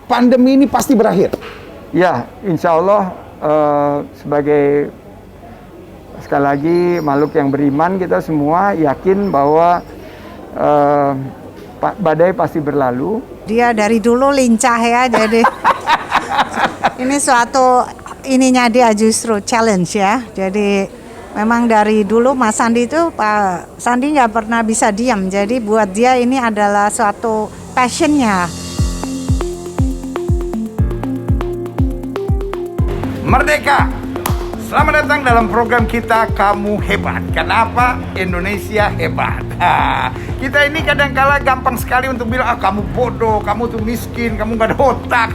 pandemi ini pasti berakhir? Ya, insya Allah sebagai sekali lagi makhluk yang beriman, kita semua yakin bahwa badai pasti berlalu. Dia dari dulu lincah ya, jadi ini suatu ininya dia justru challenge ya. Jadi memang dari dulu Mas Sandi itu, Pak Sandi nggak pernah bisa diam. Jadi buat dia ini adalah suatu passionnya. Merdeka! Selamat datang dalam program kita Kamu Hebat. Kenapa? Indonesia hebat. Kita ini kadang-kala gampang sekali untuk bilang, kamu bodoh, kamu tuh miskin, kamu gak ada otak.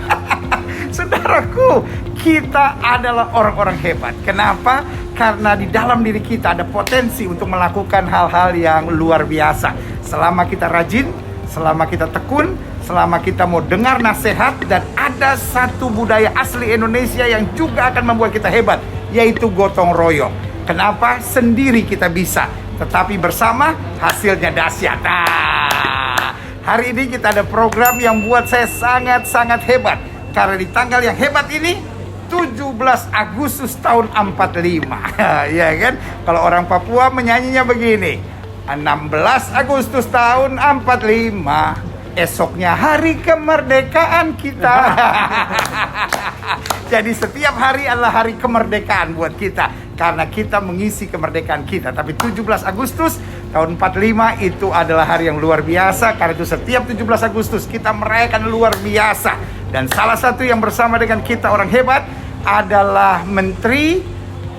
Saudaraku, kita adalah orang-orang hebat. Kenapa? Karena di dalam diri kita ada potensi untuk melakukan hal-hal yang luar biasa. Selama kita rajin, selama kita tekun, selama kita mau dengar nasihat, dan ada satu budaya asli Indonesia yang juga akan membuat kita hebat, yaitu gotong royong. Kenapa? Sendiri kita bisa, tetapi bersama hasilnya dahsyat. Hari ini kita ada program yang buat saya sangat-sangat hebat. Karena di tanggal yang hebat ini, 17 Agustus tahun 45. Ya kan? Kalau orang Papua menyanyinya begini, 16 Agustus tahun 45. Esoknya hari kemerdekaan kita. Jadi setiap hari adalah hari kemerdekaan buat kita, karena kita mengisi kemerdekaan kita. Tapi 17 Agustus tahun 45 itu adalah hari yang luar biasa. Karena itu setiap 17 Agustus kita merayakan luar biasa. Dan salah satu yang bersama dengan kita orang hebat adalah Menteri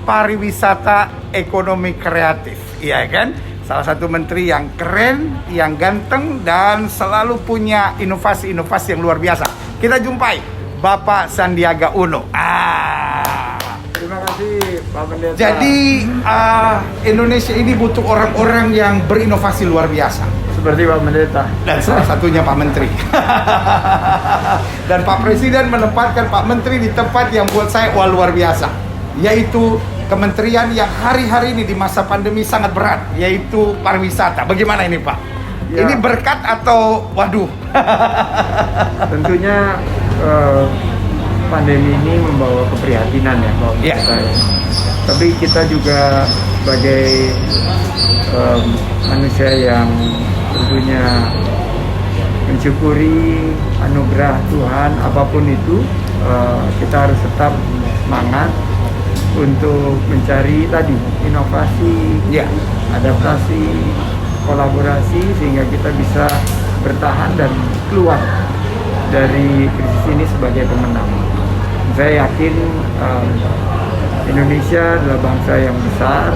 Pariwisata Ekonomi Kreatif. Iya kan? Salah satu menteri yang keren, yang ganteng, dan selalu punya inovasi-inovasi yang luar biasa. Kita jumpai Bapak Sandiaga Uno. Terima kasih Pak Pendeta. Jadi Indonesia ini butuh orang-orang yang berinovasi luar biasa. Seperti Pak Pendeta. Dan salah satunya Pak Menteri. Dan Pak Presiden menempatkan Pak Menteri di tempat yang buat saya luar biasa, yaitu kementerian yang hari-hari ini di masa pandemi sangat berat, yaitu pariwisata. Bagaimana ini Pak? Ya. Ini berkat atau waduh? Tentunya pandemi ini membawa keprihatinan ya Pak Pendeta. Ya. Tapi kita juga sebagai manusia yang tentunya mensyukuri anugerah Tuhan apapun itu, kita harus tetap semangat untuk mencari tadi inovasi, adaptasi, kolaborasi, sehingga kita bisa bertahan dan keluar dari krisis ini sebagai pemenang. Saya yakin Indonesia adalah bangsa yang besar.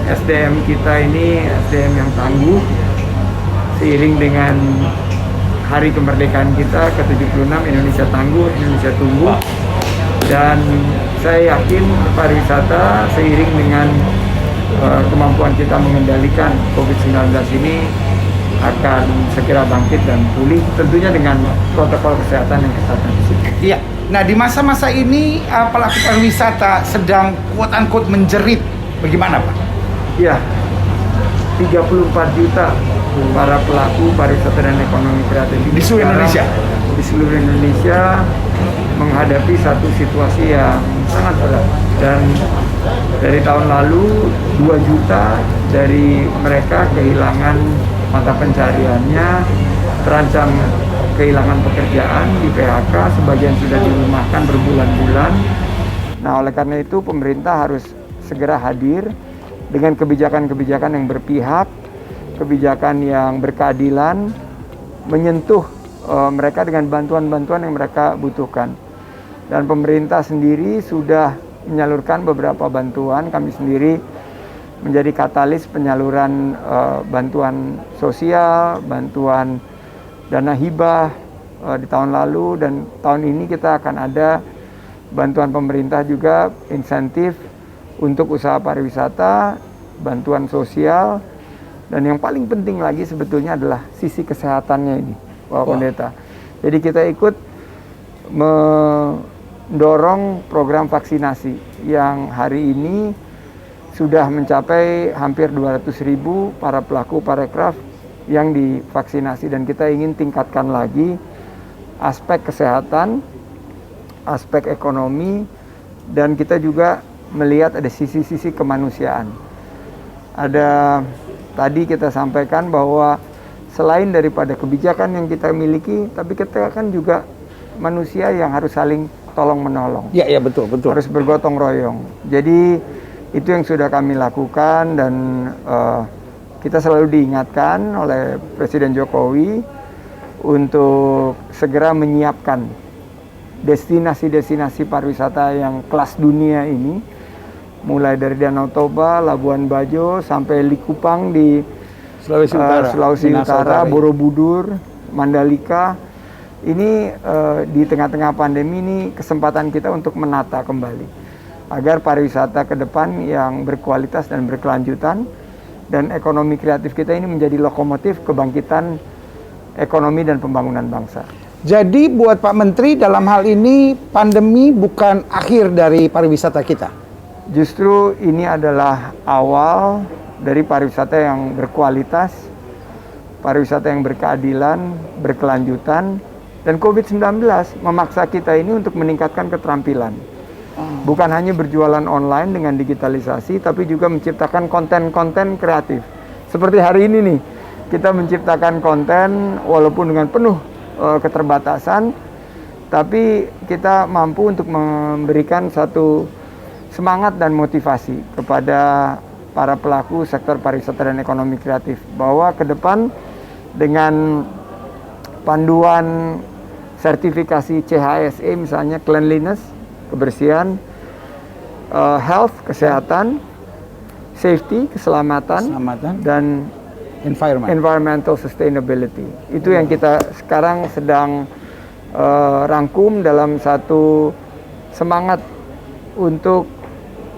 SDM kita ini SDM yang tangguh. Seiring dengan hari kemerdekaan kita ke-76, Indonesia tangguh, Indonesia tumbuh. Dan saya yakin pariwisata seiring dengan kemampuan kita mengendalikan COVID-19 ini akan segera bangkit dan pulih, tentunya dengan protokol kesehatan yang ketat. Iya. Nah, di masa-masa ini pelaku pariwisata sedang quote-unquote menjerit. Bagaimana Pak? Iya. 34 juta para pelaku pariwisata dan ekonomi kreatif di seluruh Indonesia. Di seluruh Indonesia menghadapi satu situasi yang sangat berat, dan dari tahun lalu 2 juta dari mereka kehilangan mata pencariannya, terancam kehilangan pekerjaan, di PHK, sebagian sudah dirumahkan berbulan-bulan. Nah, oleh karena itu pemerintah harus segera hadir dengan kebijakan-kebijakan yang berpihak, kebijakan yang berkeadilan, menyentuh mereka dengan bantuan-bantuan yang mereka butuhkan. Dan pemerintah sendiri sudah menyalurkan beberapa bantuan. Kami sendiri menjadi katalis penyaluran bantuan sosial, bantuan dana hibah di tahun lalu, dan tahun ini kita akan ada bantuan pemerintah juga, insentif untuk usaha pariwisata, bantuan sosial, dan yang paling penting lagi sebetulnya adalah sisi kesehatannya ini, Pak Pendeta. Jadi kita ikut mendorong program vaksinasi yang hari ini sudah mencapai hampir 200.000 para pelaku parekraf yang divaksinasi, dan kita ingin tingkatkan lagi aspek kesehatan, aspek ekonomi, dan kita juga melihat ada sisi-sisi kemanusiaan. Ada tadi kita sampaikan bahwa selain daripada kebijakan yang kita miliki, tapi kita kan juga manusia yang harus saling tolong-menolong. Iya, betul. Harus bergotong royong. Jadi itu yang sudah kami lakukan, dan kita selalu diingatkan oleh Presiden Jokowi untuk segera menyiapkan destinasi-destinasi pariwisata yang kelas dunia ini, mulai dari Danau Toba, Labuan Bajo, sampai Likupang di Sulawesi Utara, Borobudur, Mandalika. Ini di tengah-tengah pandemi ini kesempatan kita untuk menata kembali agar pariwisata ke depan yang berkualitas dan berkelanjutan, dan ekonomi kreatif kita ini menjadi lokomotif kebangkitan ekonomi dan pembangunan bangsa. Jadi buat Pak Menteri, dalam hal ini pandemi bukan akhir dari pariwisata kita. Justru ini adalah awal dari pariwisata yang berkualitas, pariwisata yang berkeadilan, berkelanjutan, dan COVID-19 memaksa kita ini untuk meningkatkan keterampilan. Bukan hanya berjualan online dengan digitalisasi, tapi juga menciptakan konten-konten kreatif. Seperti hari ini nih, kita menciptakan konten walaupun dengan penuh keterbatasan, tapi kita mampu untuk memberikan satu semangat dan motivasi kepada para pelaku sektor pariwisata dan ekonomi kreatif, bahwa ke depan dengan panduan sertifikasi CHSE misalnya, cleanliness, kebersihan, health, kesehatan, safety, keselamatan, dan environmental sustainability. Itu yang kita sekarang sedang rangkum dalam satu semangat untuk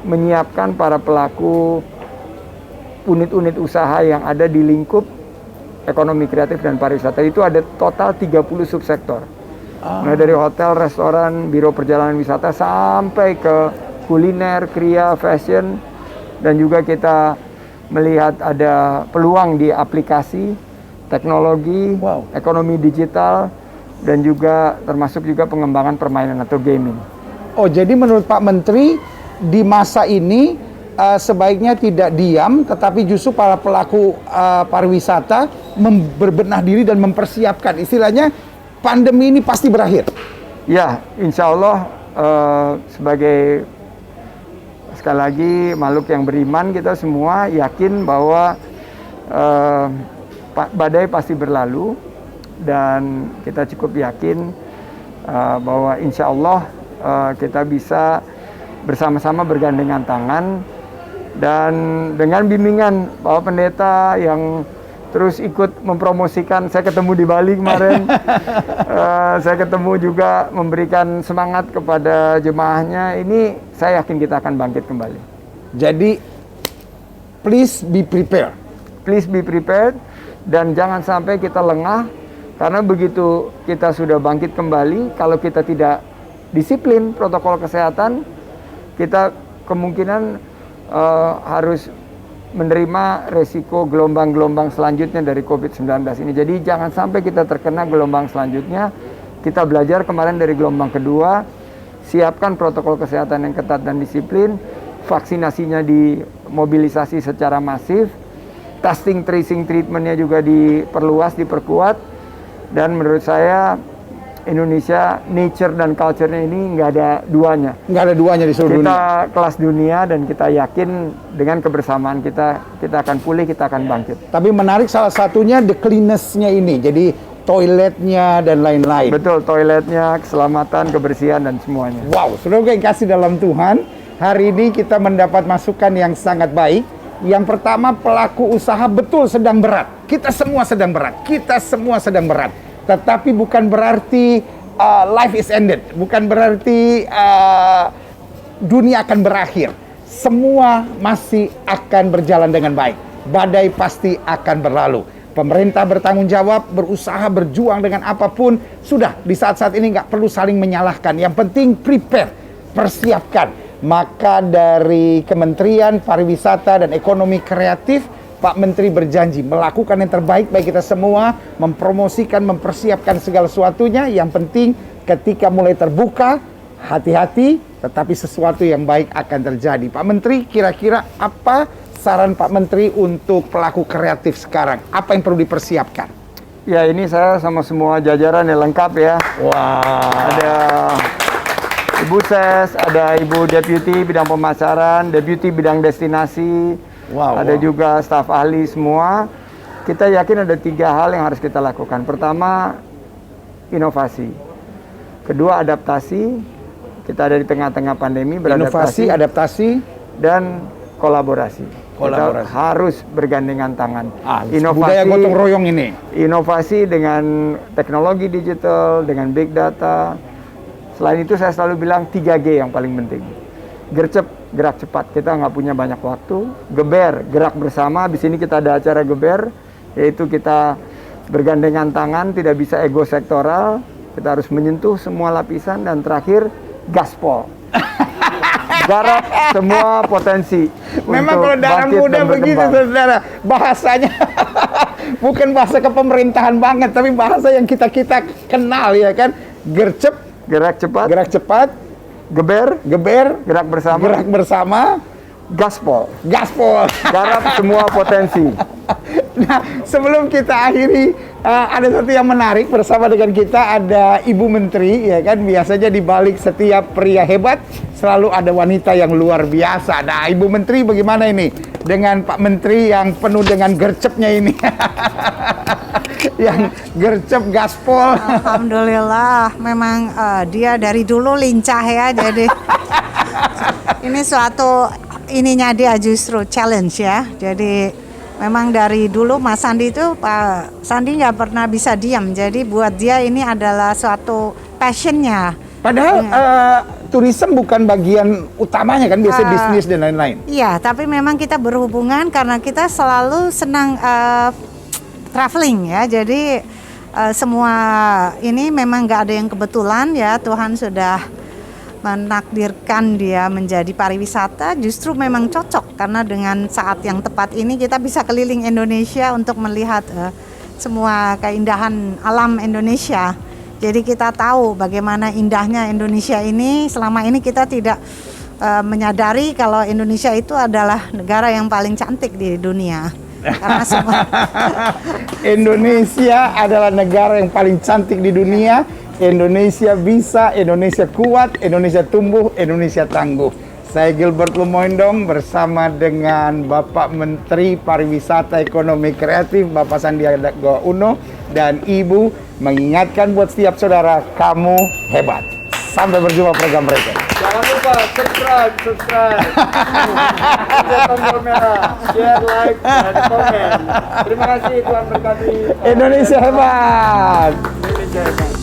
menyiapkan para pelaku unit-unit usaha yang ada di lingkup ekonomi kreatif dan pariwisata. Itu ada total 30 subsektor. Mulai dari hotel, restoran, biro perjalanan wisata, sampai ke kuliner, kria, fashion, dan juga kita melihat ada peluang di aplikasi, teknologi, ekonomi digital, dan juga termasuk juga pengembangan permainan atau gaming. Oh, jadi menurut Pak Menteri, di masa ini sebaiknya tidak diam, tetapi justru para pelaku pariwisata berbenah diri dan mempersiapkan. Istilahnya, pandemi ini pasti berakhir. Ya, insya Allah sebagai, sekali lagi, makhluk yang beriman, kita semua yakin bahwa badai pasti berlalu, dan kita cukup yakin bahwa insya Allah kita bisa bersama-sama bergandengan tangan, dan dengan bimbingan Bapak Pendeta yang terus ikut mempromosikan. Saya ketemu di Bali kemarin, saya ketemu juga memberikan semangat kepada jemaahnya. Ini saya yakin kita akan bangkit kembali. Jadi, please be prepared. Please be prepared, dan jangan sampai kita lengah, karena begitu kita sudah bangkit kembali, kalau kita tidak disiplin protokol kesehatan, kita kemungkinan harus menerima resiko gelombang-gelombang selanjutnya dari COVID-19 ini. Jadi jangan sampai kita terkena gelombang selanjutnya. Kita belajar kemarin dari gelombang kedua, siapkan protokol kesehatan yang ketat dan disiplin, vaksinasinya dimobilisasi secara masif, testing, tracing, treatmentnya juga diperluas, diperkuat, dan menurut saya Indonesia, nature dan culture-nya ini nggak ada duanya. Nggak ada duanya di seluruh dunia. Kita kelas dunia, dan kita yakin dengan kebersamaan kita akan pulih, kita akan bangkit. Tapi menarik salah satunya the cleanness-nya ini. Jadi toiletnya dan lain-lain. Betul, toiletnya, keselamatan, kebersihan, dan semuanya. Wow, saudara yang kasih dalam Tuhan, hari ini kita mendapat masukan yang sangat baik. Yang pertama, pelaku usaha betul sedang berat. Kita semua sedang berat. Kita semua sedang berat. Tetapi bukan berarti life is ended, bukan berarti dunia akan berakhir. Semua masih akan berjalan dengan baik. Badai pasti akan berlalu. Pemerintah bertanggung jawab, berusaha, berjuang dengan apapun. Sudah, di saat-saat ini nggak perlu saling menyalahkan. Yang penting prepare, persiapkan. Maka dari Kementerian Pariwisata dan Ekonomi Kreatif, Pak Menteri berjanji melakukan yang terbaik bagi kita semua, mempromosikan, mempersiapkan segala sesuatunya. Yang penting ketika mulai terbuka, hati-hati, tetapi sesuatu yang baik akan terjadi. Pak Menteri, kira-kira apa saran Pak Menteri untuk pelaku kreatif sekarang? Apa yang perlu dipersiapkan? Ya, ini saya sama semua jajaran yang lengkap ya. Wah. Ada Ibu Ses, ada Ibu Deputi bidang pemasaran, Deputi bidang destinasi, ada juga staf ahli semua. Kita yakin ada 3 hal yang harus kita lakukan. Pertama, inovasi. Kedua, adaptasi. Kita ada di tengah-tengah pandemi, beradaptasi, Inovasi, adaptasi, dan kolaborasi. Kita harus bergandengan tangan. Budaya gotong royong ini. Inovasi dengan teknologi digital, dengan big data. Selain itu saya selalu bilang 3G yang paling penting. Gercep, gerak cepat. Kita nggak punya banyak waktu. Geber, gerak bersama. Di sini kita ada acara geber, yaitu kita bergandengan tangan, tidak bisa ego sektoral. Kita harus menyentuh semua lapisan. Dan terakhir, gaspol. Garap semua potensi. Memang kalau darah muda begitu, saudara. Bahasanya bukan bahasa kepemerintahan banget, tapi bahasa yang kita kenal ya kan. Gercep, gerak cepat, geber, gerak bersama, gaspol, garap semua potensi. Nah, sebelum kita akhiri, ada satu yang menarik bersama dengan kita, ada Ibu Menteri, ya kan. Biasanya di balik setiap pria hebat selalu ada wanita yang luar biasa. Nah, Ibu Menteri bagaimana ini dengan Pak Menteri yang penuh dengan gercepnya ini? Yang gercep gaspol. Alhamdulillah, memang dia dari dulu lincah ya, jadi ini suatu ininya dia justru challenge ya. Jadi memang dari dulu Mas Sandi itu, Pak Sandi nggak pernah bisa diam. Jadi buat dia ini adalah suatu passionnya. Padahal tourism bukan bagian utamanya kan, biasa bisnis dan lain-lain. Iya, tapi memang kita berhubungan karena kita selalu senang traveling ya. Jadi semua ini memang nggak ada yang kebetulan ya. Tuhan sudah menakdirkan dia menjadi pariwisata, justru memang cocok karena dengan saat yang tepat ini kita bisa keliling Indonesia untuk melihat semua keindahan alam Indonesia. Jadi kita tahu bagaimana indahnya Indonesia ini. Selama ini kita tidak menyadari kalau Indonesia itu adalah negara yang paling cantik di dunia. Karena semua Indonesia adalah negara yang paling cantik di dunia. Indonesia bisa, Indonesia kuat, Indonesia tumbuh, Indonesia tangguh. Saya Gilbert Lumoindong bersama dengan Bapak Menteri Pariwisata Ekonomi Kreatif, Bapak Sandiaga Uno, dan Ibu mengingatkan buat setiap saudara, kamu hebat. Sampai berjumpa program berikut. Jangan lupa subscribe, tombol merah, share, like, dan komen. Terima kasih, Tuhan berkati. Indonesia hebat. Indonesia hebat.